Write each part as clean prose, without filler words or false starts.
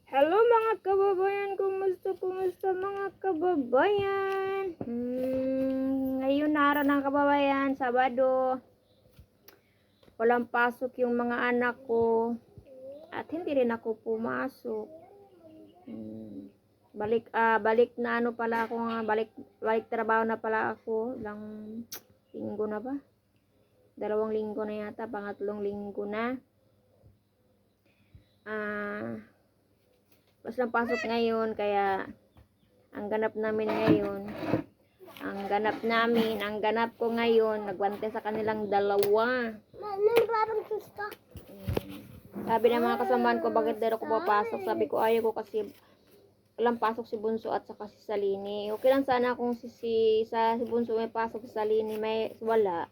Hello mga kababayan, kumusta mga kababayan? Ngayon na araw ng kababayan, Sabado. Walang pasok yung mga anak ko at hindi rin ako pumasok. Balik na ano pala ako, balik trabaho na pala ako. Ilang linggo na ba? 2 linggo na yata, pangatlong linggo na. Basta pasok ngayon, kaya ang ganap ko ngayon, nagbantay sa kanilang dalawa. Sabi ng mga kasamaan ko, bakit daw ako papasok? Sabi ko, ayaw ko kasi walang pasok si Bunso at saka si Salini. Okay lang sana kung si Bunso may pasok, si Salini may wala.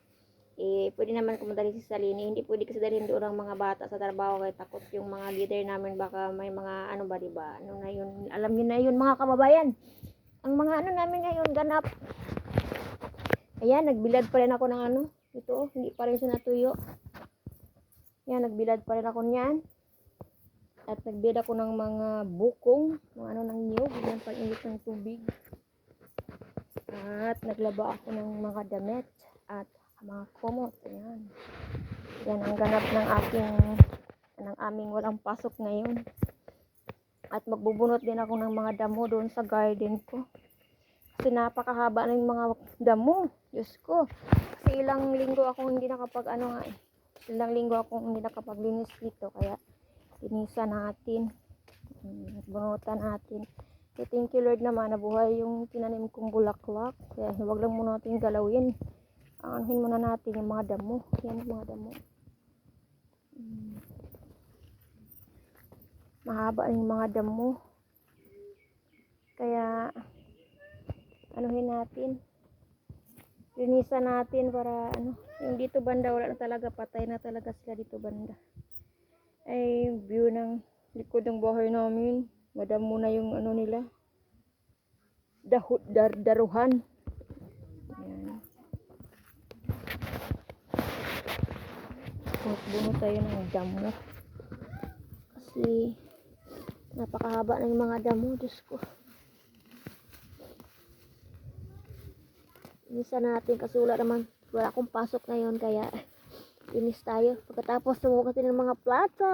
Pwede naman kumadali si Salini. Hindi pwede kasi dalhin doon ang mga bata sa trabaho kaya takot yung mga leader namin baka may mga ano ba, diba? Ano na yun? Alam niyo na yun mga kababayan. Ang mga ano namin ngayon ganap. Ayan, nagbilad pa rin ako ng ano. Ito, hindi pa rin siya natuyo. Ayan, nagbilad pa rin ako niyan. At nagbilad ako ng mga bukong, mga ano ng niyog, yan pang-init ng tubig. At naglaba ako ng mga damit at mga komot. Ayan. Yan ang ganap ng aming walang pasok ngayon. At magbubunot din ako ng mga damo doon sa garden ko. Kasi napakahaba ng mga damo. Diyos ko. Kasi ilang linggo akong hindi nakapaglinis dito. Kaya linisan natin. Bunutan natin. So, thank you Lord naman. Nabuhay yung tinanim kong bulaklak. Kaya huwag lang muna natin galawin. Anuhin muna natin yung mga damo. Yan yung mga damo. Mahaba yung mga damo. Kaya anuhin natin. Linisan natin para yung dito banda wala na talaga, patay na talaga sila dito banda. Ay view ng likod ng bahay namin. Madamo na yung nila. Daruhan. Ayan. Bunot tayo ng damo. Kasi napakahaba ng mga damo, Diyos ko. Linisan natin kasi wala akong pasok ngayon kaya linis tayo. Pagkatapos sumukat ng mga plato.